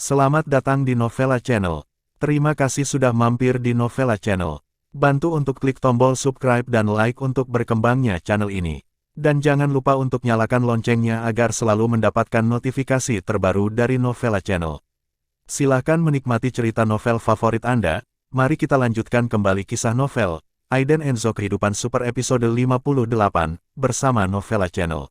Selamat datang di Novella Channel. Terima kasih sudah mampir di Novella Channel. Bantu untuk klik tombol subscribe dan like untuk berkembangnya channel ini. Dan jangan lupa untuk nyalakan loncengnya agar selalu mendapatkan notifikasi terbaru dari Novella Channel. Silahkan menikmati cerita novel favorit Anda. Mari kita lanjutkan kembali kisah novel Aiden Enzo Kehidupan Super episode 58 bersama Novella Channel.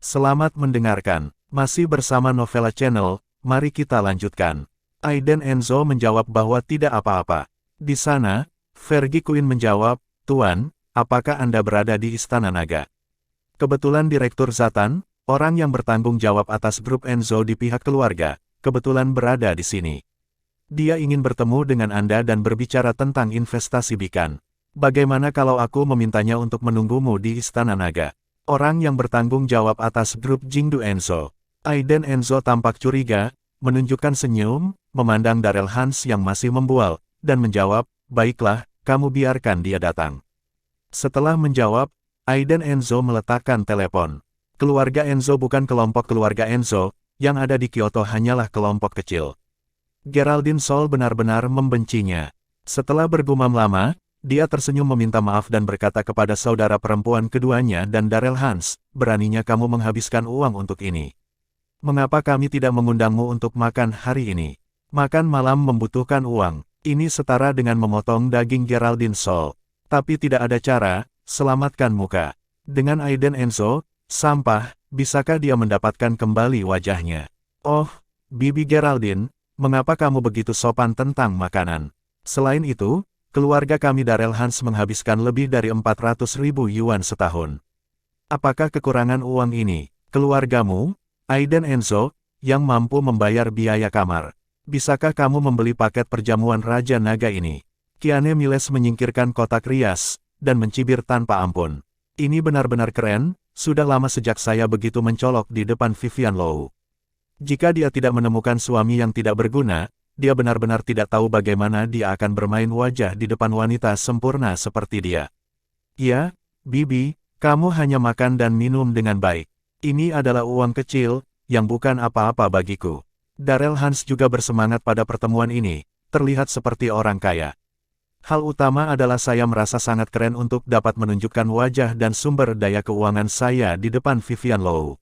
Selamat mendengarkan. Masih bersama Novella Channel. Mari kita lanjutkan. Aiden Enzo menjawab bahwa tidak apa-apa. Di sana, Fergie Quinn menjawab, "Tuan, apakah Anda berada di Istana Naga?" Kebetulan Direktur Zatan, orang yang bertanggung jawab atas grup Enzo di pihak keluarga, kebetulan berada di sini. Dia ingin bertemu dengan Anda dan berbicara tentang investasi Bikan. Bagaimana kalau aku memintanya untuk menunggumu di Istana Naga? Orang yang bertanggung jawab atas grup Jingdu Enzo. Aiden Enzo tampak curiga, menunjukkan senyum, memandang Darrell Hans yang masih membual, dan menjawab, "Baiklah, kamu biarkan dia datang." Setelah menjawab, Aiden Enzo meletakkan telepon. Keluarga Enzo bukan kelompok keluarga Enzo, yang ada di Kyoto hanyalah kelompok kecil. Geraldine Sol benar-benar membencinya. Setelah bergumam lama, dia tersenyum meminta maaf dan berkata kepada saudara perempuan keduanya dan Darrell Hans, "Beraninya kamu menghabiskan uang untuk ini. Mengapa kami tidak mengundangmu untuk makan hari ini? Makan malam membutuhkan uang." Ini setara dengan memotong daging Geraldine Sol. Tapi tidak ada cara, selamatkan muka. Dengan Aiden Enzo, sampah, bisakah dia mendapatkan kembali wajahnya? "Oh, Bibi Geraldine, mengapa kamu begitu sopan tentang makanan? Selain itu, keluarga kami Darrell Hans menghabiskan lebih dari 400.000 yuan setahun. Apakah kekurangan uang ini, keluargamu, Aiden Enzo, yang mampu membayar biaya kamar? Bisakah kamu membeli paket perjamuan Raja Naga ini?" Kiane Miles menyingkirkan kotak rias, dan mencibir tanpa ampun. "Ini benar-benar keren, sudah lama sejak saya begitu mencolok di depan Vivian Low. Jika dia tidak menemukan suami yang tidak berguna, dia benar-benar tidak tahu bagaimana dia akan bermain wajah di depan wanita sempurna seperti dia." "Ya, Bibi, kamu hanya makan dan minum dengan baik. Ini adalah uang kecil, yang bukan apa-apa bagiku." Darrell Hans juga bersemangat pada pertemuan ini, terlihat seperti orang kaya. "Hal utama adalah saya merasa sangat keren untuk dapat menunjukkan wajah dan sumber daya keuangan saya di depan Vivian Low.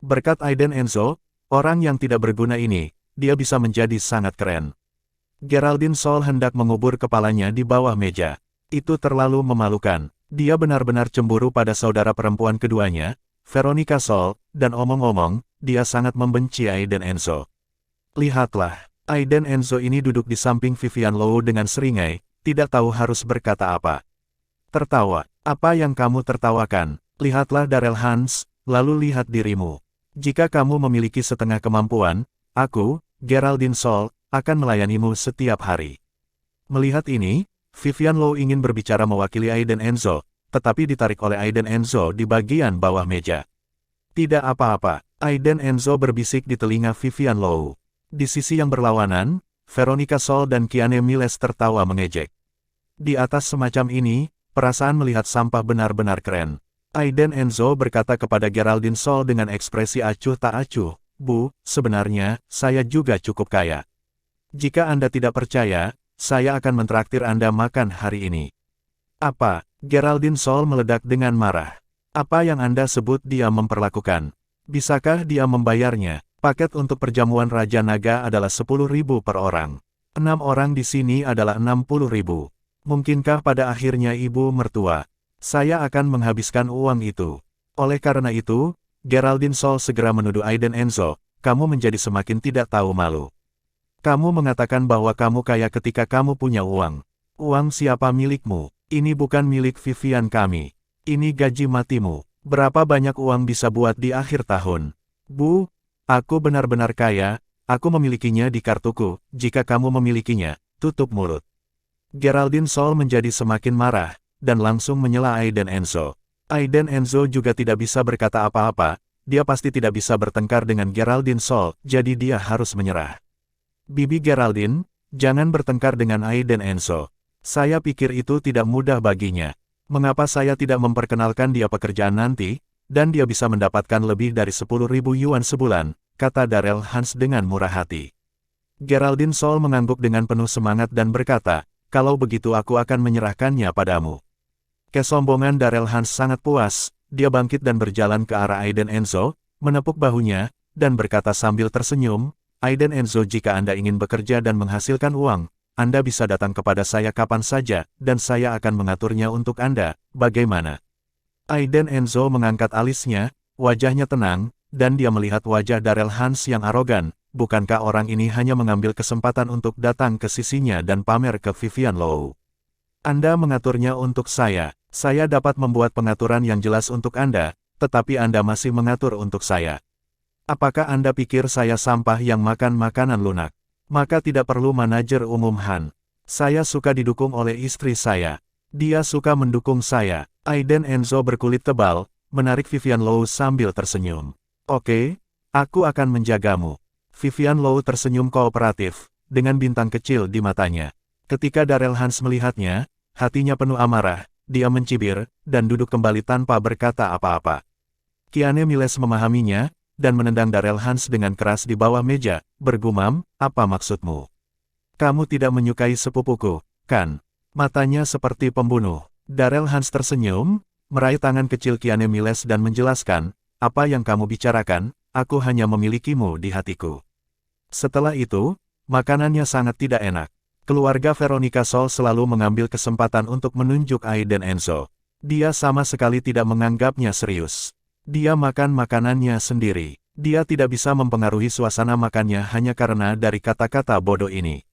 Berkat Aiden Enzo, orang yang tidak berguna ini, dia bisa menjadi sangat keren." Geraldine Sol hendak mengubur kepalanya di bawah meja. Itu terlalu memalukan. Dia benar-benar cemburu pada saudara perempuan keduanya, Veronica Sol, dan omong-omong, dia sangat membenci Aiden Enzo. Lihatlah, Aiden Enzo ini duduk di samping Vivian Low dengan seringai, tidak tahu harus berkata apa. "Tertawa, apa yang kamu tertawakan? Lihatlah Darrell Hans, lalu lihat dirimu. Jika kamu memiliki setengah kemampuan, aku, Geraldine Sol, akan melayanimu setiap hari." Melihat ini, Vivian Low ingin berbicara mewakili Aiden Enzo, tetapi ditarik oleh Aiden Enzo di bagian bawah meja. "Tidak apa-apa," Aiden Enzo berbisik di telinga Vivian Low. Di sisi yang berlawanan, Veronica Sol dan Kiane Miles tertawa mengejek. Di atas semacam ini, perasaan melihat sampah benar-benar keren. Aiden Enzo berkata kepada Geraldine Sol dengan ekspresi acuh tak acuh, "Bu, sebenarnya, saya juga cukup kaya. Jika Anda tidak percaya, saya akan mentraktir Anda makan hari ini." "Apa?" Geraldine Sol meledak dengan marah. "Apa yang Anda sebut dia memperlakukan? Bisakah dia membayarnya? Paket untuk perjamuan Raja Naga adalah 10.000 per orang. 6 orang di sini adalah 60.000. Mungkinkah pada akhirnya ibu mertua? Saya akan menghabiskan uang itu." Oleh karena itu, Geraldine Sol segera menuduh Aiden Enzo, "Kamu menjadi semakin tidak tahu malu. Kamu mengatakan bahwa kamu kaya ketika kamu punya uang. Uang siapa milikmu? Ini bukan milik Vivian kami. Ini gaji matimu. Berapa banyak uang bisa buat di akhir tahun?" "Bu, aku benar-benar kaya, aku memilikinya di kartuku, jika kamu memilikinya, tutup mulut." Geraldine Sol menjadi semakin marah, dan langsung menyela Aiden Enzo. Aiden Enzo juga tidak bisa berkata apa-apa, dia pasti tidak bisa bertengkar dengan Geraldine Sol, jadi dia harus menyerah. "Bibi Geraldine, Jangan bertengkar dengan Aiden Enzo. Saya pikir itu tidak mudah baginya. Mengapa saya tidak memperkenalkan dia pekerjaan nanti, dan dia bisa mendapatkan lebih dari 10.000 yuan sebulan, kata Darrell Hans dengan murah hati. Geraldine Sol mengangguk dengan penuh semangat dan berkata, kalau begitu aku akan menyerahkannya padamu. Kesombongan Darrell Hans sangat puas, dia bangkit dan berjalan ke arah Aiden Enzo, menepuk bahunya, dan berkata sambil tersenyum, Aiden Enzo, jika Anda ingin bekerja dan menghasilkan uang, Anda bisa datang kepada saya kapan saja, dan saya akan mengaturnya untuk Anda, bagaimana? Aiden Enzo mengangkat alisnya, wajahnya tenang, dan dia melihat wajah Darrell Hans yang arogan. Bukankah orang ini hanya mengambil kesempatan untuk datang ke sisinya dan pamer ke Vivian Low? Anda mengaturnya untuk saya dapat membuat pengaturan yang jelas untuk Anda, tetapi Anda masih mengatur untuk saya. Apakah Anda pikir saya sampah yang makan makanan lunak? Maka tidak perlu manajer umum Han. Saya suka didukung oleh istri saya. Dia suka mendukung saya. Aiden Enzo berkulit tebal, menarik Vivian Low sambil tersenyum. Oke, aku akan menjagamu. Vivian Low tersenyum kooperatif, dengan bintang kecil di matanya. Ketika Darrell Hans melihatnya, hatinya penuh amarah, dia mencibir, dan duduk kembali tanpa berkata apa-apa. Keanu Miles memahaminya, dan menendang Darrell Hans dengan keras di bawah meja, bergumam, apa maksudmu? Kamu tidak menyukai sepupuku, kan? Matanya seperti pembunuh. Darrell Hans tersenyum, meraih tangan kecil Keanu Miles dan menjelaskan, apa yang kamu bicarakan, aku hanya memilikimu di hatiku. Setelah itu, makanannya sangat tidak enak. Keluarga Veronica Sol selalu mengambil kesempatan untuk menunjuk Aiden Enzo. Dia sama sekali tidak menganggapnya serius. Dia makan makanannya sendiri. Dia tidak bisa mempengaruhi suasana makannya hanya karena dari kata-kata bodoh ini.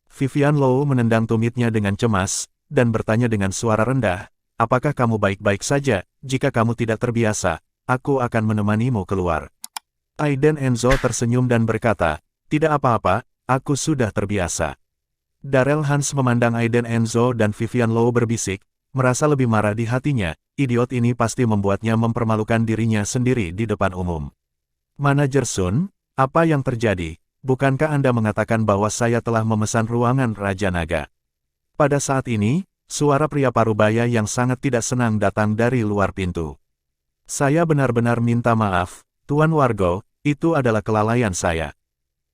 Vivian Low menendang tumitnya dengan cemas, dan bertanya dengan suara rendah, apakah kamu baik-baik saja? Jika kamu tidak terbiasa, aku akan menemanimu keluar. Aiden Enzo tersenyum dan berkata, tidak apa-apa, aku sudah terbiasa. Darrell Hans memandang Aiden Enzo dan Vivian Low berbisik, merasa lebih marah di hatinya, idiot ini pasti membuatnya mempermalukan dirinya sendiri di depan umum. Manajer Sun, apa yang terjadi? Bukankah Anda mengatakan bahwa saya telah memesan ruangan Raja Naga? Pada saat ini, suara pria parubaya yang sangat tidak senang datang dari luar pintu. Saya benar-benar minta maaf, Tuan Wargo, itu adalah kelalaian saya.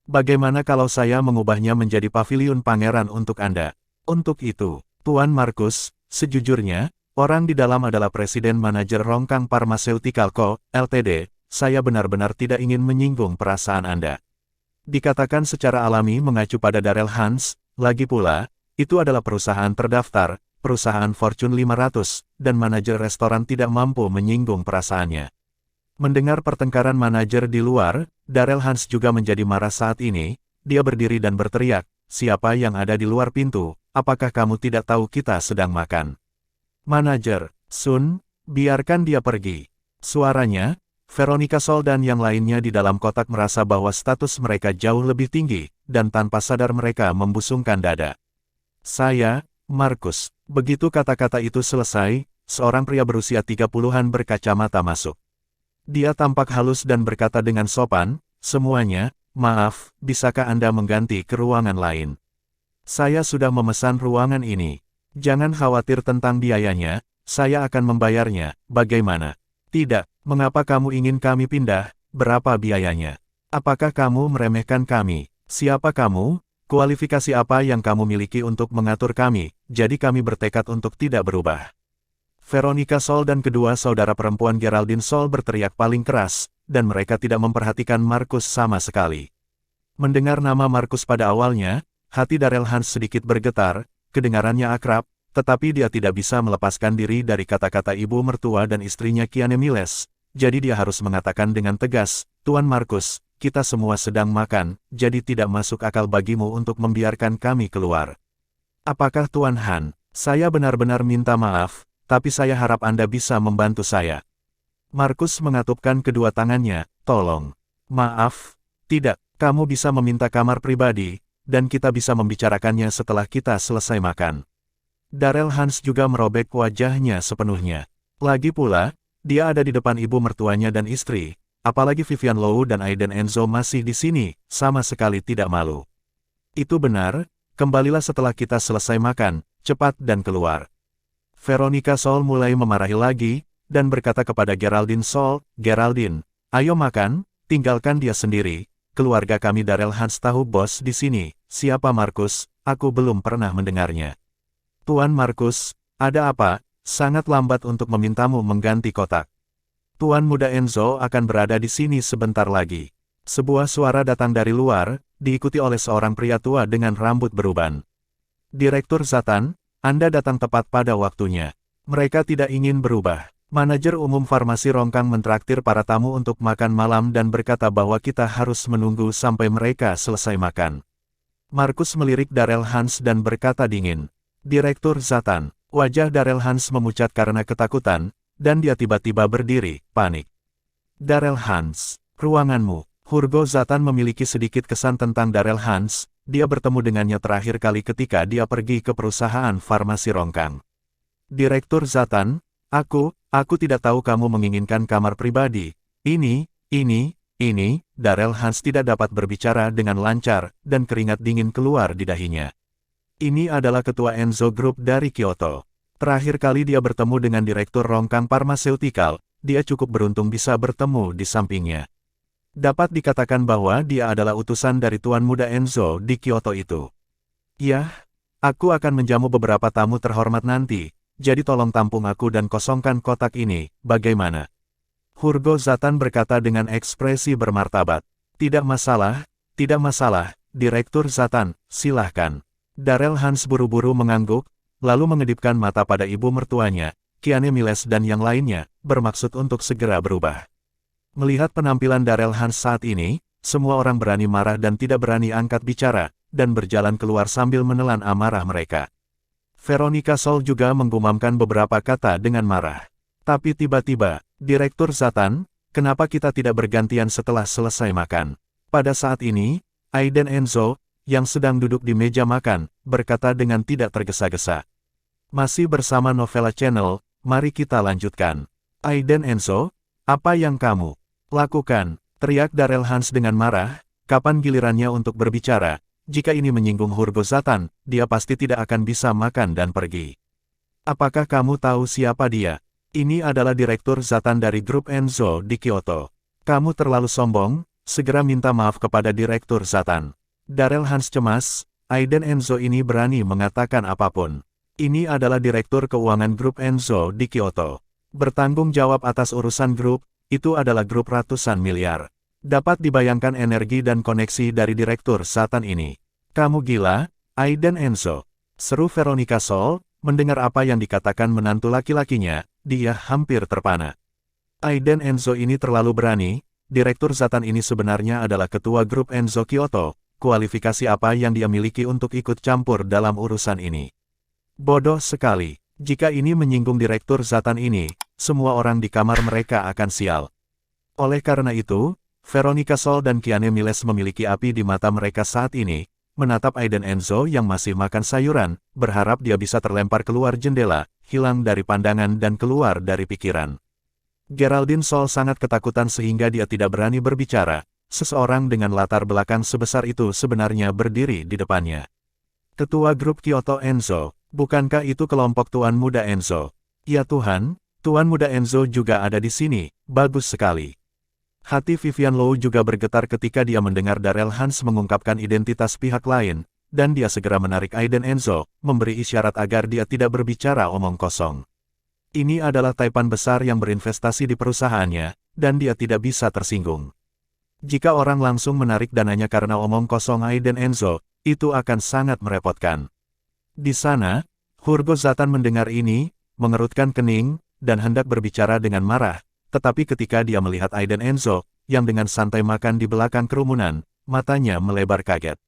Bagaimana kalau saya mengubahnya menjadi paviliun pangeran untuk Anda? Untuk itu, Tuan Markus, sejujurnya, orang di dalam adalah Presiden Manajer Rongkang Pharmaceutical Co., Ltd., saya benar-benar tidak ingin menyinggung perasaan Anda. Dikatakan secara alami mengacu pada Darrell Hans, lagi pula, itu adalah perusahaan terdaftar, perusahaan Fortune 500, dan manajer restoran tidak mampu menyinggung perasaannya. Mendengar pertengkaran manajer di luar, Darrell Hans juga menjadi marah saat ini, dia berdiri dan berteriak, siapa yang ada di luar pintu, apakah kamu tidak tahu kita sedang makan? Manajer, Sun, biarkan dia pergi. Suaranya, Veronica Sol dan yang lainnya di dalam kotak merasa bahwa status mereka jauh lebih tinggi, dan tanpa sadar mereka membusungkan dada. Saya, Markus. Begitu kata-kata itu selesai, seorang pria berusia 30-an berkacamata masuk. Dia tampak halus dan berkata dengan sopan, semuanya, maaf, bisakah Anda mengganti ke ruangan lain? Saya sudah memesan ruangan ini. Jangan khawatir tentang biayanya, saya akan membayarnya, bagaimana? Tidak, mengapa kamu ingin kami pindah, berapa biayanya? Apakah kamu meremehkan kami? Siapa kamu? Kualifikasi apa yang kamu miliki untuk mengatur kami, jadi kami bertekad untuk tidak berubah. Veronica Sol dan kedua saudara perempuan Geraldine Sol berteriak paling keras, dan mereka tidak memperhatikan Markus sama sekali. Mendengar nama Markus pada awalnya, hati Darrell Hans sedikit bergetar, kedengarannya akrab, tetapi dia tidak bisa melepaskan diri dari kata-kata ibu mertua dan istrinya Keanu Miles, jadi dia harus mengatakan dengan tegas, Tuan Markus, kita semua sedang makan, jadi tidak masuk akal bagimu untuk membiarkan kami keluar. Apakah Tuan Han? Saya benar-benar minta maaf, tapi saya harap Anda bisa membantu saya. Markus mengatupkan kedua tangannya, tolong. Maaf, tidak, kamu bisa meminta kamar pribadi, dan kita bisa membicarakannya setelah kita selesai makan. Darrell Hans juga merobek wajahnya sepenuhnya. Lagi pula, dia ada di depan ibu mertuanya dan istri, apalagi Vivian Low dan Aiden Enzo masih di sini, sama sekali tidak malu. Itu benar, kembalilah setelah kita selesai makan, cepat dan keluar. Veronica Sol mulai memarahi lagi, dan berkata kepada Geraldine Sol, Geraldine, ayo makan, tinggalkan dia sendiri, keluarga kami Darrell Hans tahu bos di sini, siapa Markus, aku belum pernah mendengarnya. Tuan Markus, ada apa? Sangat lambat untuk memintamu mengganti kotak. Tuan muda Enzo akan berada di sini sebentar lagi. Sebuah suara datang dari luar, diikuti oleh seorang pria tua dengan rambut beruban. Direktur Zatan, Anda datang tepat pada waktunya. Mereka tidak ingin berubah. Manajer umum farmasi Rongkang mentraktir para tamu untuk makan malam dan berkata bahwa kita harus menunggu sampai mereka selesai makan. Markus melirik Darrell Hans dan berkata dingin. Direktur Zatan, wajah Darrell Hans memucat karena ketakutan, dan dia tiba-tiba berdiri, panik. Darrell Hans, ruanganmu. Hurgo Zatan memiliki sedikit kesan tentang Darrell Hans, dia bertemu dengannya terakhir kali ketika dia pergi ke perusahaan farmasi Rongkang. Direktur Zatan, Aku tidak tahu kamu menginginkan kamar pribadi. Ini, Darrell Hans tidak dapat berbicara dengan lancar, dan keringat dingin keluar di dahinya. Ini adalah ketua Enzo Group dari Kyoto. Terakhir kali dia bertemu dengan Direktur Rongkang Pharmaceutical, dia cukup beruntung bisa bertemu di sampingnya. Dapat dikatakan bahwa dia adalah utusan dari Tuan Muda Enzo di Kyoto itu. Yah, aku akan menjamu beberapa tamu terhormat nanti. Jadi tolong tampung aku dan kosongkan kotak ini, bagaimana? Hurgo Zatan berkata dengan ekspresi bermartabat. Tidak masalah, Direktur Zatan, silahkan. Darrell Hans buru-buru mengangguk, lalu mengedipkan mata pada ibu mertuanya, Kiane Miles dan yang lainnya, bermaksud untuk segera berubah. Melihat penampilan Darrell Hans saat ini, semua orang berani marah dan tidak berani angkat bicara, dan berjalan keluar sambil menelan amarah mereka. Veronica Sol juga menggumamkan beberapa kata dengan marah. Tapi tiba-tiba, Direktur Zatan, kenapa kita tidak bergantian setelah selesai makan? Pada saat ini, Aiden Enzo, yang sedang duduk di meja makan, berkata dengan tidak tergesa-gesa. Masih bersama Novella Channel, mari kita lanjutkan. Aiden Enzo, apa yang kamu lakukan? Teriak Darrell Hans dengan marah, kapan gilirannya untuk berbicara? Jika ini menyinggung Hurgo Zatan, dia pasti tidak akan bisa makan dan pergi. Apakah kamu tahu siapa dia? Ini adalah Direktur Zatan dari grup Enzo di Kyoto. Kamu terlalu sombong, segera minta maaf kepada Direktur Zatan. Darrell Hans cemas, Aiden Enzo ini berani mengatakan apapun. Ini adalah Direktur Keuangan grup Enzo di Kyoto. Bertanggung jawab atas urusan grup, itu adalah grup ratusan miliar. Dapat dibayangkan energi dan koneksi dari Direktur Zatan ini. Kamu gila, Aiden Enzo. Seru Veronica Sol, mendengar apa yang dikatakan menantu laki-lakinya, dia hampir terpana. Aiden Enzo ini terlalu berani, Direktur Zatan ini sebenarnya adalah ketua grup Enzo Kyoto, kualifikasi apa yang dia miliki untuk ikut campur dalam urusan ini. Bodoh sekali, jika ini menyinggung Direktur Zatan ini, semua orang di kamar mereka akan sial. Oleh karena itu, Veronica Sol dan Kiane Miles memiliki api di mata mereka saat ini, menatap Aiden Enzo yang masih makan sayuran, berharap dia bisa terlempar keluar jendela, hilang dari pandangan dan keluar dari pikiran. Geraldine Sol sangat ketakutan sehingga dia tidak berani berbicara, seseorang dengan latar belakang sebesar itu sebenarnya berdiri di depannya. Ketua grup Kyoto Enzo, bukankah itu kelompok Tuan Muda Enzo? Ya Tuhan, Tuan Muda Enzo juga ada di sini, bagus sekali. Hati Vivian Low juga bergetar ketika dia mendengar Darrell Hans mengungkapkan identitas pihak lain, dan dia segera menarik Aiden Enzo, memberi isyarat agar dia tidak berbicara omong kosong. Ini adalah taipan besar yang berinvestasi di perusahaannya, dan dia tidak bisa tersinggung. Jika orang langsung menarik dananya karena omong kosong Aiden Enzo, itu akan sangat merepotkan. Di sana, Hurgo Zatan mendengar ini, mengerutkan kening, dan hendak berbicara dengan marah. Tetapi ketika dia melihat Aiden Enzo, yang dengan santai makan di belakang kerumunan, matanya melebar kaget.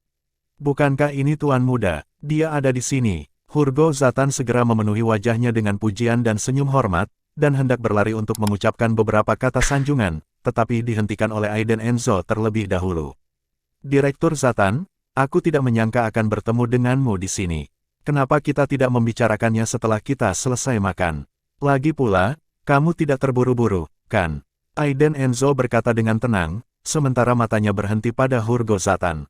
Bukankah ini Tuan Muda? Dia ada di sini. Hurgo Zatan segera memenuhi wajahnya dengan pujian dan senyum hormat, dan hendak berlari untuk mengucapkan beberapa kata sanjungan, tetapi dihentikan oleh Aiden Enzo terlebih dahulu. Direktur Zatan, aku tidak menyangka akan bertemu denganmu di sini. Kenapa kita tidak membicarakannya setelah kita selesai makan? Lagi pula, kamu tidak terburu-buru, kan? Aiden Enzo berkata dengan tenang, sementara matanya berhenti pada Hurgo Zatan.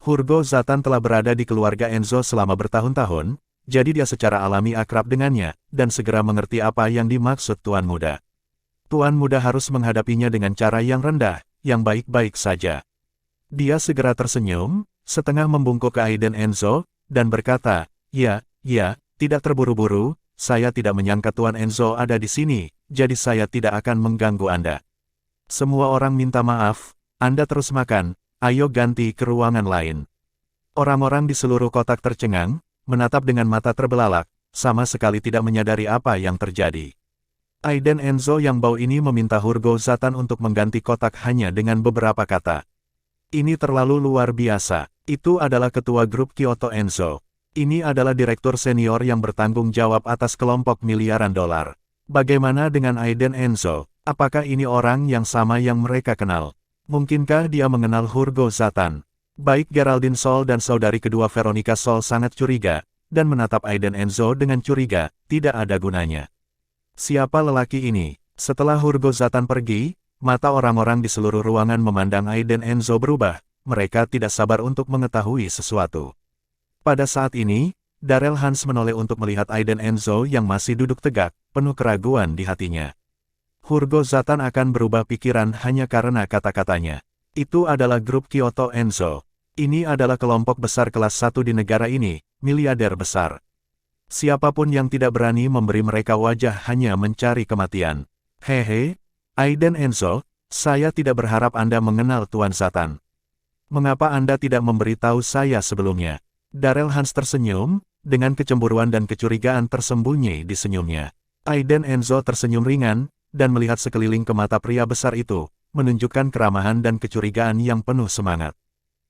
Hurgo Zatan telah berada di keluarga Enzo selama bertahun-tahun, jadi dia secara alami akrab dengannya, dan segera mengerti apa yang dimaksud Tuan Muda. Tuan Muda harus menghadapinya dengan cara yang rendah, yang baik-baik saja. Dia segera tersenyum, setengah membungkuk ke Aiden Enzo, dan berkata, ya, tidak terburu-buru, saya tidak menyangka Tuan Enzo ada di sini, jadi saya tidak akan mengganggu Anda. Semua orang minta maaf, Anda terus makan, ayo ganti ke ruangan lain. Orang-orang di seluruh kotak tercengang, menatap dengan mata terbelalak, sama sekali tidak menyadari apa yang terjadi. Aiden Enzo yang bau ini meminta Hurgo Zatan untuk mengganti kotak hanya dengan beberapa kata. Ini terlalu luar biasa. Itu adalah ketua grup Kyoto Enzo. Ini adalah direktur senior yang bertanggung jawab atas kelompok miliaran dolar. Bagaimana dengan Aiden Enzo? Apakah ini orang yang sama yang mereka kenal? Mungkinkah dia mengenal Hurgo Zatan? Baik Geraldine Sol dan saudari kedua Veronica Sol sangat curiga, dan menatap Aiden Enzo dengan curiga, tidak ada gunanya. Siapa lelaki ini? Setelah Hurgo Zatan pergi, mata orang-orang di seluruh ruangan memandang Aiden Enzo berubah, mereka tidak sabar untuk mengetahui sesuatu. Pada saat ini, Darrell Hans menoleh untuk melihat Aiden Enzo yang masih duduk tegak, penuh keraguan di hatinya. Hurgo Zatan akan berubah pikiran hanya karena kata-katanya. Itu adalah grup Kyoto Enzo. Ini adalah kelompok besar kelas 1 di negara ini, miliarder besar. Siapapun yang tidak berani memberi mereka wajah hanya mencari kematian. Hehe, Aiden Enzo, saya tidak berharap Anda mengenal Tuan Zatan. Mengapa Anda tidak memberitahu saya sebelumnya? Darrell Hans tersenyum, dengan kecemburuan dan kecurigaan tersembunyi di senyumnya. Aiden Enzo tersenyum ringan, dan melihat sekeliling ke mata pria besar itu, menunjukkan keramahan dan kecurigaan yang penuh semangat.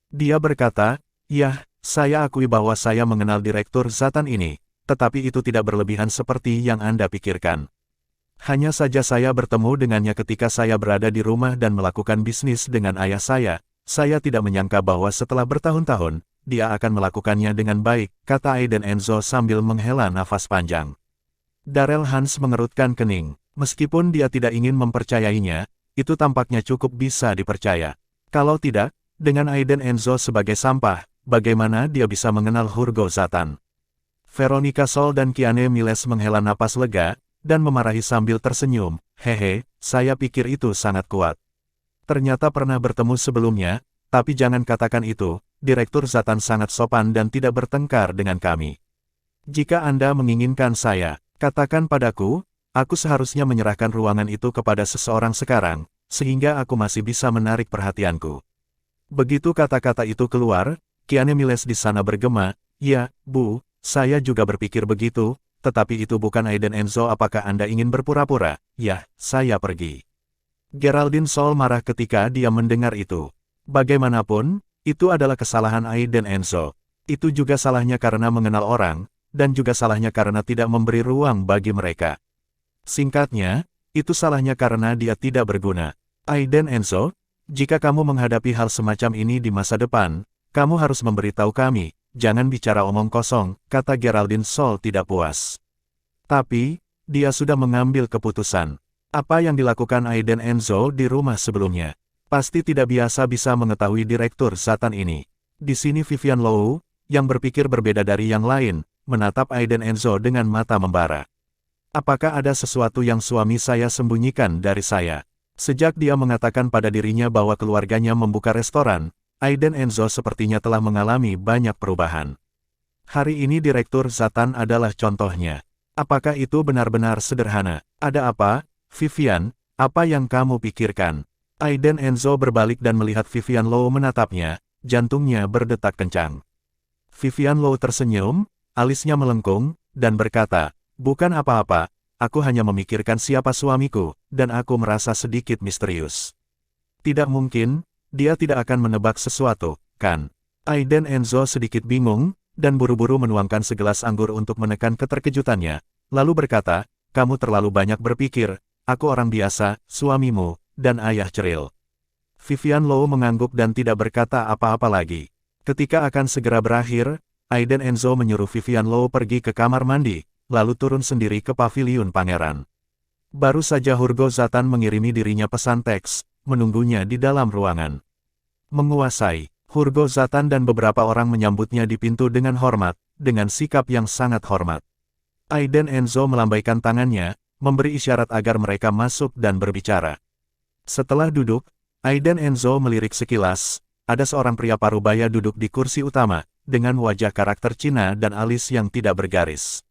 Dia berkata, "Yah, saya akui bahwa saya mengenal Direktur Zatan ini, tetapi itu tidak berlebihan seperti yang Anda pikirkan. Hanya saja saya bertemu dengannya ketika saya berada di rumah dan melakukan bisnis dengan ayah saya tidak menyangka bahwa setelah bertahun-tahun, dia akan melakukannya dengan baik," kata Aiden Enzo sambil menghela nafas panjang. Darrell Hans mengerutkan kening. Meskipun dia tidak ingin mempercayainya, itu tampaknya cukup bisa dipercaya. Kalau tidak, dengan Aiden Enzo sebagai sampah, bagaimana dia bisa mengenal Hurgo Zatan? Veronica Sol dan Kiane Miles menghela napas lega, dan memarahi sambil tersenyum, "Hehe, saya pikir itu sangat kuat. Ternyata pernah bertemu sebelumnya, tapi jangan katakan itu, Direktur Zatan sangat sopan dan tidak bertengkar dengan kami. Jika Anda menginginkan saya, katakan padaku, aku seharusnya menyerahkan ruangan itu kepada seseorang sekarang, sehingga aku masih bisa menarik perhatianku." Begitu kata-kata itu keluar, Kiane Miles di sana bergema, "Ya, Bu, saya juga berpikir begitu, tetapi itu bukan Aiden Enzo. Apakah Anda ingin berpura-pura?" "Yah, saya pergi." Geraldine Sol marah ketika dia mendengar itu. Bagaimanapun, itu adalah kesalahan Aiden Enzo. Itu juga salahnya karena mengenal orang, dan juga salahnya karena tidak memberi ruang bagi mereka. Singkatnya, itu salahnya karena dia tidak berguna. Aiden Enzo, jika kamu menghadapi hal semacam ini di masa depan, kamu harus memberitahu kami, jangan bicara omong kosong, kata Geraldine Sol tidak puas. Tapi, dia sudah mengambil keputusan. Apa yang dilakukan Aiden Enzo di rumah sebelumnya? Pasti tidak biasa bisa mengetahui Direktur Zatan ini. Di sini Vivian Low, yang berpikir berbeda dari yang lain, menatap Aiden Enzo dengan mata membara. Apakah ada sesuatu yang suami saya sembunyikan dari saya? Sejak dia mengatakan pada dirinya bahwa keluarganya membuka restoran, Aiden Enzo sepertinya telah mengalami banyak perubahan. Hari ini Direktur Zatan adalah contohnya. Apakah itu benar-benar sederhana? Ada apa, Vivian? Apa yang kamu pikirkan? Aiden Enzo berbalik dan melihat Vivian Low menatapnya, jantungnya berdetak kencang. Vivian Low tersenyum, alisnya melengkung, dan berkata, "Bukan apa-apa, aku hanya memikirkan siapa suamiku, dan aku merasa sedikit misterius." Tidak mungkin, dia tidak akan menebak sesuatu, kan? Aiden Enzo sedikit bingung, dan buru-buru menuangkan segelas anggur untuk menekan keterkejutannya, lalu berkata, "Kamu terlalu banyak berpikir, aku orang biasa, suamimu, dan ayah ceril." Vivian Low mengangguk dan tidak berkata apa-apa lagi. Ketika akan segera berakhir, Aiden Enzo menyuruh Vivian Low pergi ke kamar mandi, lalu turun sendiri ke paviliun pangeran. Baru saja Hurgo Zatan mengirimi dirinya pesan teks, menunggunya di dalam ruangan. Menguasai, Hurgo Zatan dan beberapa orang menyambutnya di pintu dengan hormat, dengan sikap yang sangat hormat. Aiden Enzo melambaikan tangannya, memberi isyarat agar mereka masuk dan berbicara. Setelah duduk, Aiden Enzo melirik sekilas, ada seorang pria parubaya duduk di kursi utama, dengan wajah karakter Cina dan alis yang tidak bergaris.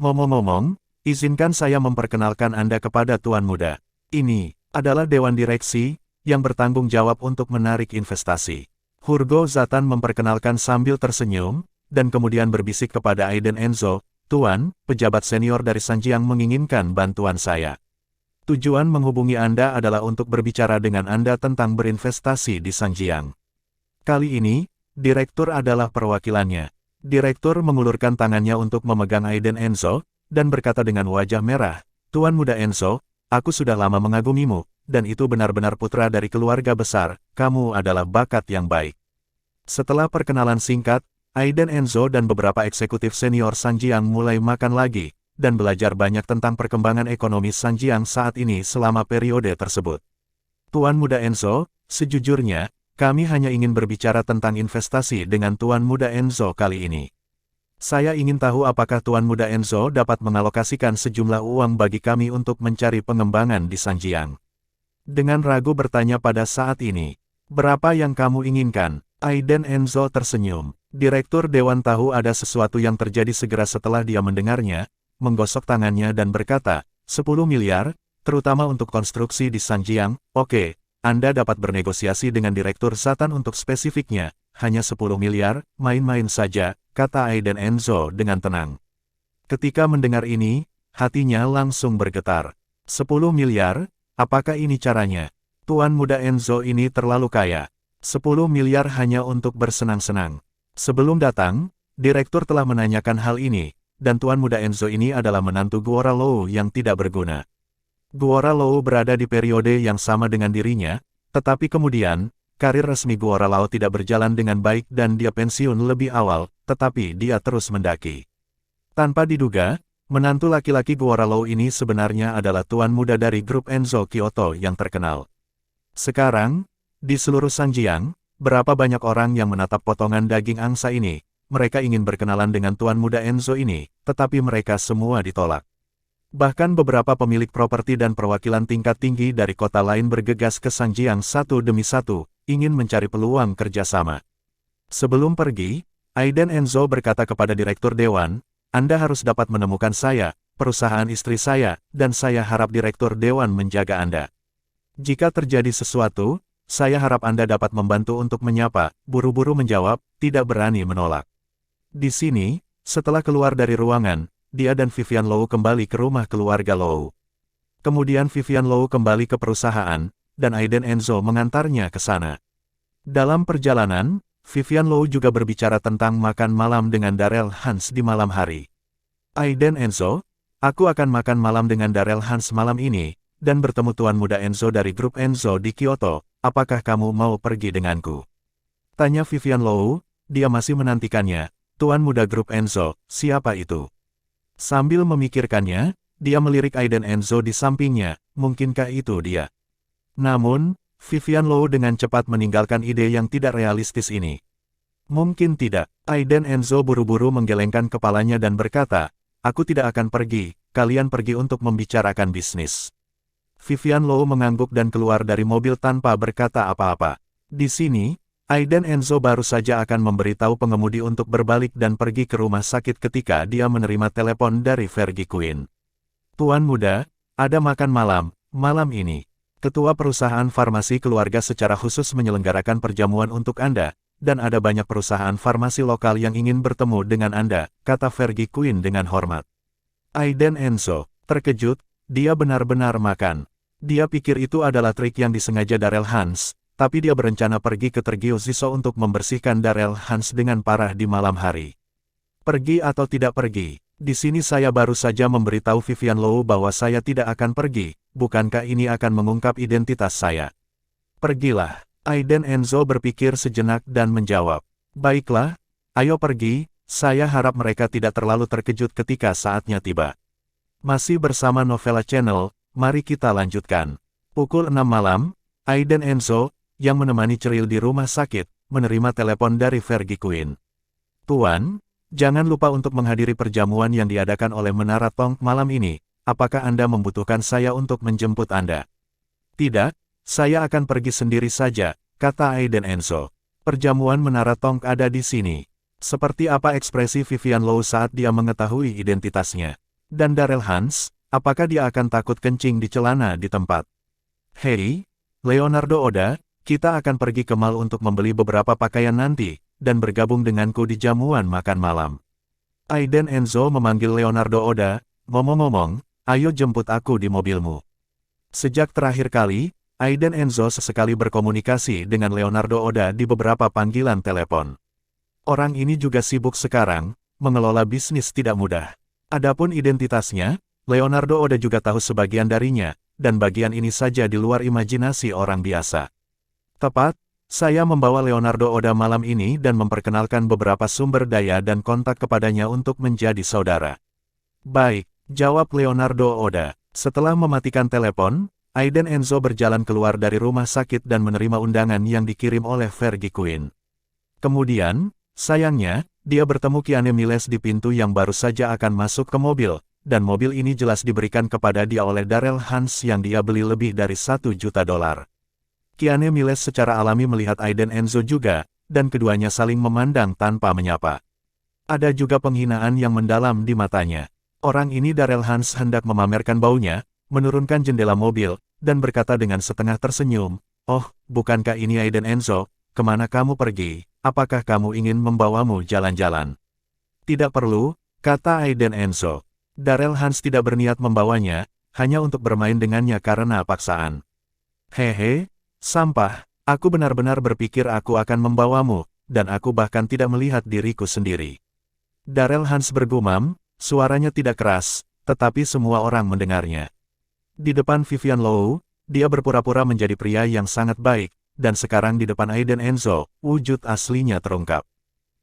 Ngomong-ngomong, izinkan saya memperkenalkan Anda kepada Tuan Muda. Ini adalah Dewan Direksi, yang bertanggung jawab untuk menarik investasi. Hurgo Zatan memperkenalkan sambil tersenyum, dan kemudian berbisik kepada Aiden Enzo, Tuan, pejabat senior dari Sanjiang menginginkan bantuan saya. Tujuan menghubungi Anda adalah untuk berbicara dengan Anda tentang berinvestasi di Sanjiang. Kali ini, Direktur adalah perwakilannya. Direktur mengulurkan tangannya untuk memegang Aiden Enzo, dan berkata dengan wajah merah, Tuan Muda Enzo, aku sudah lama mengagumimu, dan itu benar-benar putra dari keluarga besar, kamu adalah bakat yang baik. Setelah perkenalan singkat, Aiden Enzo dan beberapa eksekutif senior Sanjiang mulai makan lagi, dan belajar banyak tentang perkembangan ekonomi Sanjiang saat ini selama periode tersebut. Tuan Muda Enzo, sejujurnya, kami hanya ingin berbicara tentang investasi dengan Tuan Muda Enzo kali ini. Saya ingin tahu apakah Tuan Muda Enzo dapat mengalokasikan sejumlah uang bagi kami untuk mencari pengembangan di Sanjiang. Dengan ragu bertanya pada saat ini, berapa yang kamu inginkan? Aiden Enzo tersenyum. Direktur Dewan tahu ada sesuatu yang terjadi segera setelah dia mendengarnya, menggosok tangannya dan berkata, 10 miliar, terutama untuk konstruksi di Sanjiang, oke, Anda dapat bernegosiasi dengan Direktur Zatan untuk spesifiknya, hanya 10 miliar, main-main saja, kata Aiden Enzo dengan tenang. Ketika mendengar ini, hatinya langsung bergetar. 10 miliar? Apakah ini caranya? Tuan Muda Enzo ini terlalu kaya. 10 miliar hanya untuk bersenang-senang. Sebelum datang, Direktur telah menanyakan hal ini, dan Tuan Muda Enzo ini adalah menantu Guora Lou yang tidak berguna. Guora Lou berada di periode yang sama dengan dirinya, tetapi kemudian, karir resmi Guora Lou tidak berjalan dengan baik dan dia pensiun lebih awal, tetapi dia terus mendaki. Tanpa diduga, menantu laki-laki Guora Lou ini sebenarnya adalah tuan muda dari grup Enzo Kyoto yang terkenal. Sekarang, di seluruh Sanjiang, berapa banyak orang yang menatap potongan daging angsa ini, mereka ingin berkenalan dengan tuan muda Enzo ini, tetapi mereka semua ditolak. Bahkan beberapa pemilik properti dan perwakilan tingkat tinggi dari kota lain bergegas ke Sanjiang satu demi satu, ingin mencari peluang kerjasama. Sebelum pergi, Aiden Enzo berkata kepada Direktur Dewan, Anda harus dapat menemukan saya, perusahaan istri saya, dan saya harap Direktur Dewan menjaga Anda. Jika terjadi sesuatu, saya harap Anda dapat membantu untuk menyapa, buru-buru menjawab, tidak berani menolak. Di sini, setelah keluar dari ruangan, dia dan Vivian Lou kembali ke rumah keluarga Lou. Kemudian Vivian Lou kembali ke perusahaan, dan Aiden Enzo mengantarnya ke sana. Dalam perjalanan, Vivian Lou juga berbicara tentang makan malam dengan Darrell Hans di malam hari. Aiden Enzo, aku akan makan malam dengan Darrell Hans malam ini, dan bertemu Tuan Muda Enzo dari grup Enzo di Kyoto, apakah kamu mau pergi denganku? Tanya Vivian Lou, dia masih menantikannya, Tuan Muda grup Enzo, siapa itu? Sambil memikirkannya, dia melirik Aiden Enzo di sampingnya, mungkinkah itu dia? Namun, Vivian Lou dengan cepat meninggalkan ide yang tidak realistis ini. Mungkin tidak. Aiden Enzo buru-buru menggelengkan kepalanya dan berkata, aku tidak akan pergi, kalian pergi untuk membicarakan bisnis. Vivian Lou mengangguk dan keluar dari mobil tanpa berkata apa-apa. Di sini, Aiden Enzo baru saja akan memberitahu pengemudi untuk berbalik dan pergi ke rumah sakit ketika dia menerima telepon dari Fergie Quinn. Tuan Muda, ada makan malam ini. Ketua perusahaan farmasi keluarga secara khusus menyelenggarakan perjamuan untuk Anda, dan ada banyak perusahaan farmasi lokal yang ingin bertemu dengan Anda, kata Fergie Quinn dengan hormat. Aiden Enzo, terkejut, dia benar-benar makan. Dia pikir itu adalah trik yang disengaja Darrell Hans, tapi dia berencana pergi ke Tergyo Ziso untuk membersihkan Darrell Hans dengan parah di malam hari. Pergi atau tidak pergi? Di sini saya baru saja memberitahu Vivian Lou bahwa saya tidak akan pergi, bukankah ini akan mengungkap identitas saya? Pergilah. Aiden Enzo berpikir sejenak dan menjawab. Baiklah, ayo pergi, saya harap mereka tidak terlalu terkejut ketika saatnya tiba. Masih bersama Novella Channel, mari kita lanjutkan. Pukul 6 malam, Aiden Enzo, yang menemani Cheryl di rumah sakit, menerima telepon dari Fergie Quinn. Tuan, jangan lupa untuk menghadiri perjamuan yang diadakan oleh Menara Tong malam ini. Apakah Anda membutuhkan saya untuk menjemput Anda? Tidak, saya akan pergi sendiri saja, kata Aiden Enzo. Perjamuan Menara Tong ada di sini. Seperti apa ekspresi Vivian Low saat dia mengetahui identitasnya? Dan Darrell Hans, apakah dia akan takut kencing di celana di tempat? Hei, Leonardo Oda, kita akan pergi ke mall untuk membeli beberapa pakaian nanti, dan bergabung denganku di jamuan makan malam. Aiden Enzo memanggil Leonardo Oda, ngomong-ngomong, ayo jemput aku di mobilmu. Sejak terakhir kali, Aiden Enzo sesekali berkomunikasi dengan Leonardo Oda di beberapa panggilan telepon. Orang ini juga sibuk sekarang, mengelola bisnis tidak mudah. Adapun identitasnya, Leonardo Oda juga tahu sebagian darinya, dan bagian ini saja di luar imajinasi orang biasa. Tepat, saya membawa Leonardo Oda malam ini dan memperkenalkan beberapa sumber daya dan kontak kepadanya untuk menjadi saudara. Baik, jawab Leonardo Oda. Setelah mematikan telepon, Aiden Enzo berjalan keluar dari rumah sakit dan menerima undangan yang dikirim oleh Fergie Quinn. Kemudian, sayangnya, dia bertemu Keanu Miles di pintu yang baru saja akan masuk ke mobil, dan mobil ini jelas diberikan kepada dia oleh Darrell Hans yang dia beli lebih dari $1 juta. Keanu Miles secara alami melihat Aiden Enzo juga, dan keduanya saling memandang tanpa menyapa. Ada juga penghinaan yang mendalam di matanya. Orang ini Darrell Hans hendak memamerkan baunya, menurunkan jendela mobil, dan berkata dengan setengah tersenyum, "Oh, bukankah ini Aiden Enzo? Kemana kamu pergi? Apakah kamu ingin membawamu jalan-jalan?" "Tidak perlu," kata Aiden Enzo. Darrell Hans tidak berniat membawanya, hanya untuk bermain dengannya karena paksaan. "Hehe. Sampah, aku benar-benar berpikir aku akan membawamu, dan aku bahkan tidak melihat diriku sendiri." Darrell Hans bergumam, suaranya tidak keras, tetapi semua orang mendengarnya. Di depan Vivian Low, dia berpura-pura menjadi pria yang sangat baik, dan sekarang di depan Aiden Enzo, wujud aslinya terungkap.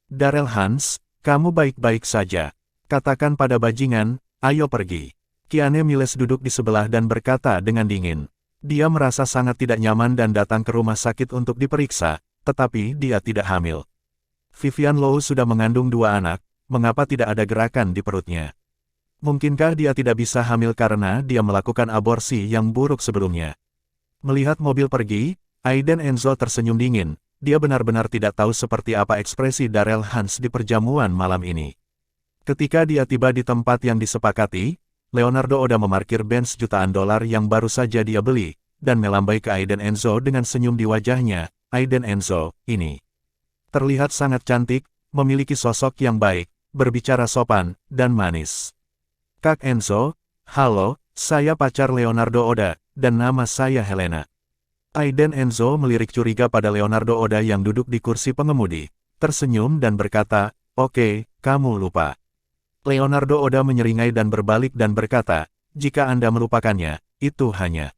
"Darrell Hans, kamu baik-baik saja. Katakan pada bajingan, ayo pergi." Keanu Miles duduk di sebelah dan berkata dengan dingin. Dia merasa sangat tidak nyaman dan datang ke rumah sakit untuk diperiksa, tetapi dia tidak hamil. Vivian Low sudah mengandung 2 anak, mengapa tidak ada gerakan di perutnya? Mungkinkah dia tidak bisa hamil karena dia melakukan aborsi yang buruk sebelumnya? Melihat mobil pergi, Aiden Enzo tersenyum dingin. Dia benar-benar tidak tahu seperti apa ekspresi Darrell Hans di perjamuan malam ini. Ketika dia tiba di tempat yang disepakati, Leonardo Oda memarkir Benz jutaan dolar yang baru saja dia beli, dan melambai ke Aiden Enzo dengan senyum di wajahnya. "Aiden Enzo, ini terlihat sangat cantik, memiliki sosok yang baik, berbicara sopan, dan manis." "Kak Enzo, halo, saya pacar Leonardo Oda, dan nama saya Helena." Aiden Enzo melirik curiga pada Leonardo Oda yang duduk di kursi pengemudi, tersenyum dan berkata, "Oke, kamu lupa." Leonardo Oda menyeringai dan berbalik dan berkata, "Jika Anda melupakannya, itu hanya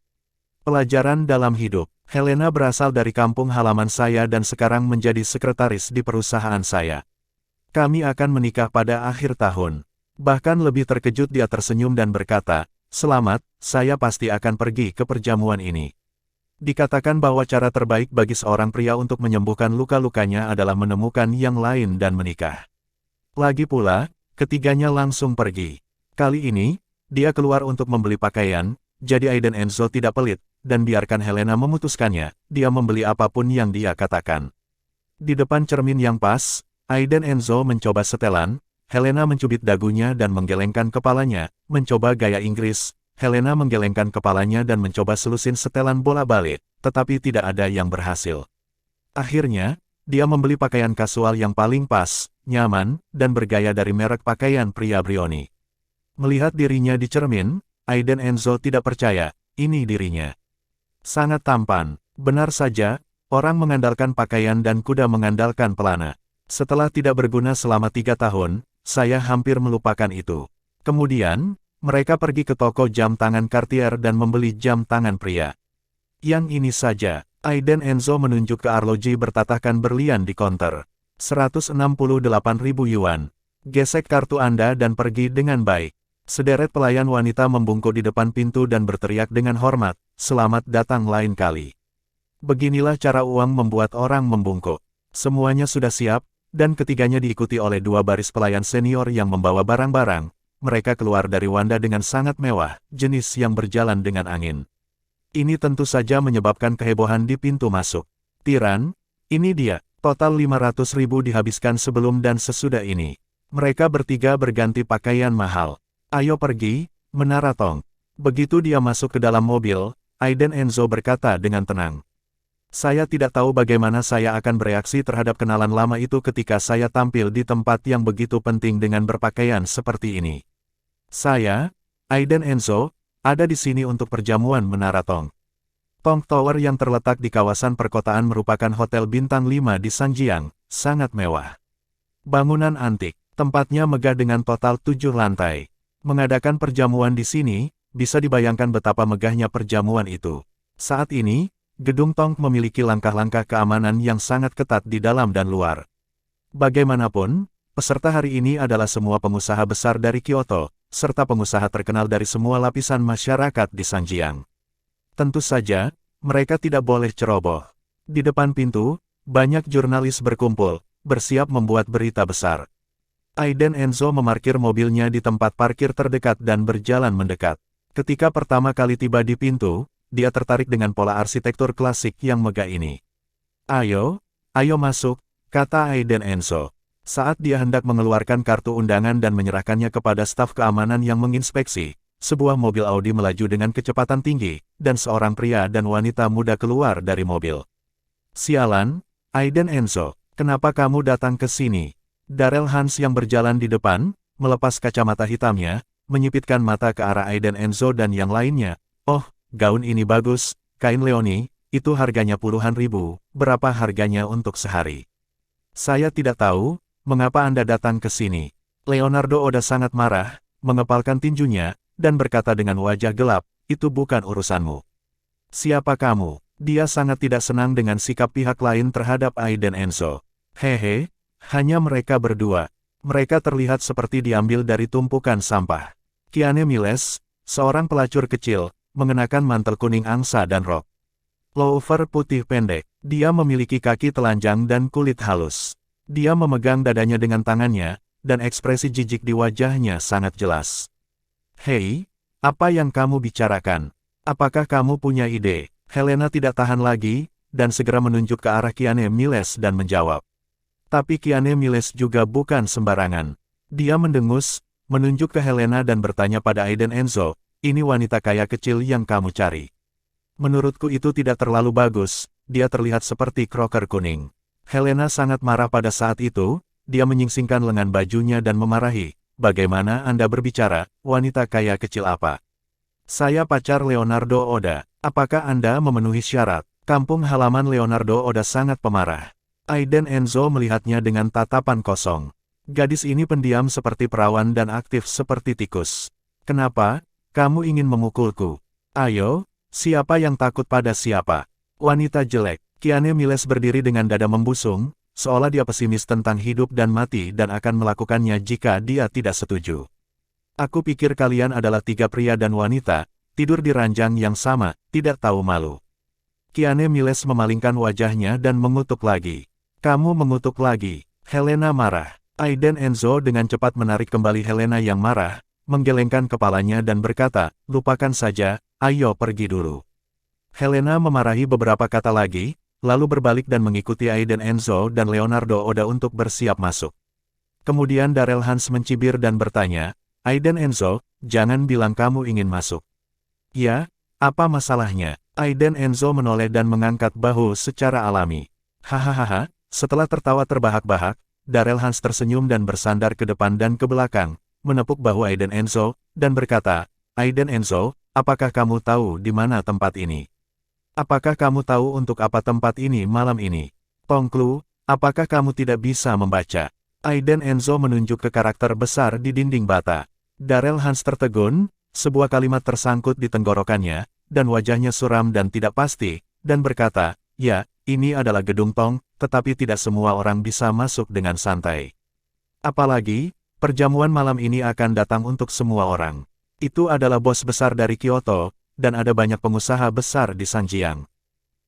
pelajaran dalam hidup. Helena berasal dari kampung halaman saya dan sekarang menjadi sekretaris di perusahaan saya. Kami akan menikah pada akhir tahun." Bahkan lebih terkejut dia tersenyum dan berkata, "Selamat, saya pasti akan pergi ke perjamuan ini." Dikatakan bahwa cara terbaik bagi seorang pria untuk menyembuhkan luka-lukanya adalah menemukan yang lain dan menikah. Lagi pula, ketiganya langsung pergi. Kali ini, dia keluar untuk membeli pakaian, jadi Aiden Enzo tidak pelit, dan biarkan Helena memutuskannya, dia membeli apapun yang dia katakan. Di depan cermin yang pas, Aiden Enzo mencoba setelan, Helena mencubit dagunya dan menggelengkan kepalanya, mencoba gaya Inggris, Helena menggelengkan kepalanya dan mencoba selusin setelan bola balik, tetapi tidak ada yang berhasil. Akhirnya, dia membeli pakaian kasual yang paling pas, nyaman, dan bergaya dari merek pakaian pria Brioni. Melihat dirinya di cermin, Aiden Enzo tidak percaya, ini dirinya. Sangat tampan. Benar saja, orang mengandalkan pakaian dan kuda mengandalkan pelana. Setelah tidak berguna selama 3 tahun, saya hampir melupakan itu. Kemudian, mereka pergi ke toko jam tangan Cartier dan membeli jam tangan pria. Yang ini saja, Aiden Enzo menunjuk ke arloji bertatahkan berlian di konter. 168.000 yuan. Gesek kartu Anda dan pergi dengan baik. Sederet pelayan wanita membungkuk di depan pintu dan berteriak dengan hormat, "Selamat datang lain kali." Beginilah cara uang membuat orang membungkuk. Semuanya sudah siap, dan ketiganya diikuti oleh dua baris pelayan senior yang membawa barang-barang. Mereka keluar dari Wanda dengan sangat mewah, jenis yang berjalan dengan angin. Ini tentu saja menyebabkan kehebohan di pintu masuk. Tiran, ini dia, total 500.000 dihabiskan sebelum dan sesudah ini. Mereka bertiga berganti pakaian mahal. Ayo pergi, Menara Tong. Begitu dia masuk ke dalam mobil, Aiden Enzo berkata dengan tenang. Saya tidak tahu bagaimana saya akan bereaksi terhadap kenalan lama itu ketika saya tampil di tempat yang begitu penting dengan berpakaian seperti ini. Saya, Aiden Enzo, ada di sini untuk perjamuan Menara Tong. Tong Tower yang terletak di kawasan perkotaan merupakan hotel bintang 5 di Sanjiang, sangat mewah. Bangunan antik, tempatnya megah dengan total 7 lantai. Mengadakan perjamuan di sini, bisa dibayangkan betapa megahnya perjamuan itu. Saat ini, Gedung Tong memiliki langkah-langkah keamanan yang sangat ketat di dalam dan luar. Bagaimanapun, peserta hari ini adalah semua pengusaha besar dari Kyoto, serta pengusaha terkenal dari semua lapisan masyarakat di Sanjiang. Tentu saja, mereka tidak boleh ceroboh. Di depan pintu, banyak jurnalis berkumpul, bersiap membuat berita besar. Aiden Enzo memarkir mobilnya di tempat parkir terdekat dan berjalan mendekat. Ketika pertama kali tiba di pintu, dia tertarik dengan pola arsitektur klasik yang megah ini. Ayo masuk, kata Aiden Enzo. Saat dia hendak mengeluarkan kartu undangan dan menyerahkannya kepada staf keamanan yang menginspeksi, sebuah mobil Audi melaju dengan kecepatan tinggi, dan seorang pria dan wanita muda keluar dari mobil. Sialan, Aiden Enzo, kenapa kamu datang ke sini? Darrell Hans yang berjalan di depan, melepas kacamata hitamnya, menyipitkan mata ke arah Aiden Enzo dan yang lainnya. Oh, gaun ini bagus, kain Leoni, itu harganya puluhan ribu, berapa harganya untuk sehari? Saya tidak tahu, mengapa Anda datang ke sini. Leonardo Oda sangat marah, mengepalkan tinjunya, dan berkata dengan wajah gelap, itu bukan urusanmu. Siapa kamu? Dia sangat tidak senang dengan sikap pihak lain terhadap Aiden Enzo. Hehe, hanya mereka berdua. Mereka terlihat seperti diambil dari tumpukan sampah. Kiane Miles, seorang pelacur kecil, mengenakan mantel kuning angsa dan rok loafer putih pendek. Dia memiliki kaki telanjang dan kulit halus. Dia memegang dadanya dengan tangannya, dan ekspresi jijik di wajahnya sangat jelas. Hei, apa yang kamu bicarakan? Apakah kamu punya ide? Helena tidak tahan lagi, dan segera menunjuk ke arah Kiane Miles dan menjawab. Tapi Kiane Miles juga bukan sembarangan. Dia mendengus, menunjuk ke Helena dan bertanya pada Aiden Enzo, ini wanita kaya kecil yang kamu cari. Menurutku itu tidak terlalu bagus, dia terlihat seperti kroker kuning. Helena sangat marah pada saat itu, dia menyingsingkan lengan bajunya dan memarahi, bagaimana Anda berbicara, wanita kaya kecil apa? Saya pacar Leonardo Oda, apakah Anda memenuhi syarat? Kampung halaman Leonardo Oda sangat pemarah. Aiden Enzo melihatnya dengan tatapan kosong. Gadis ini pendiam seperti perawan dan aktif seperti tikus. Kenapa? Kamu ingin memukulku? Ayo, siapa yang takut pada siapa? Wanita jelek. Kiane Miles berdiri dengan dada membusung, seolah dia pesimis tentang hidup dan mati dan akan melakukannya jika dia tidak setuju. Aku pikir kalian adalah 3 pria dan wanita, tidur di ranjang yang sama, tidak tahu malu. Kiane Miles memalingkan wajahnya dan mengutuk lagi. Kamu mengutuk lagi. Helena marah. Aiden Enzo dengan cepat menarik kembali Helena yang marah, menggelengkan kepalanya dan berkata, lupakan saja, ayo pergi dulu. Helena memarahi beberapa kata lagi, lalu berbalik dan mengikuti Aiden Enzo dan Leonardo Oda untuk bersiap masuk. Kemudian Darrell Hans mencibir dan bertanya, Aiden Enzo, jangan bilang kamu ingin masuk. Ya, apa masalahnya? Aiden Enzo menoleh dan mengangkat bahu secara alami. Hahaha, setelah tertawa terbahak-bahak, Darrell Hans tersenyum dan bersandar ke depan dan ke belakang, menepuk bahu Aiden Enzo, dan berkata, Aiden Enzo, apakah kamu tahu di mana tempat ini? Apakah kamu tahu untuk apa tempat ini malam ini? Tongklu, apakah kamu tidak bisa membaca? Aiden Enzo menunjuk ke karakter besar di dinding bata. Darrell Hans tertegun, sebuah kalimat tersangkut di tenggorokannya, dan wajahnya suram dan tidak pasti, dan berkata, ya, ini adalah gedung Tong, tetapi tidak semua orang bisa masuk dengan santai. Apalagi, perjamuan malam ini akan datang untuk semua orang. Itu adalah bos besar dari Kyoto, dan ada banyak pengusaha besar di Sanjiang.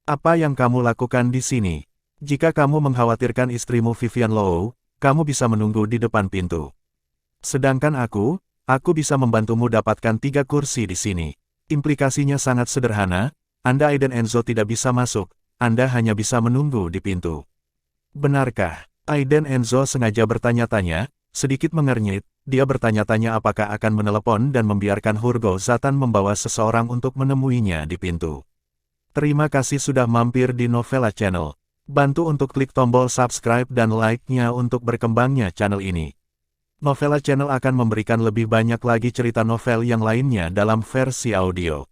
Apa yang kamu lakukan di sini? Jika kamu mengkhawatirkan istrimu Vivian Low, kamu bisa menunggu di depan pintu. Sedangkan aku bisa membantumu dapatkan 3 kursi di sini. Implikasinya sangat sederhana, Anda Aiden Enzo tidak bisa masuk, Anda hanya bisa menunggu di pintu. Benarkah? Aiden Enzo sengaja bertanya-tanya, sedikit mengernyit, dia bertanya-tanya apakah akan menelepon dan membiarkan Hurgo Zatan membawa seseorang untuk menemuinya di pintu. Terima kasih sudah mampir di Novella Channel. Bantu untuk klik tombol subscribe dan like-nya untuk berkembangnya channel ini. Novella Channel akan memberikan lebih banyak lagi cerita novel yang lainnya dalam versi audio.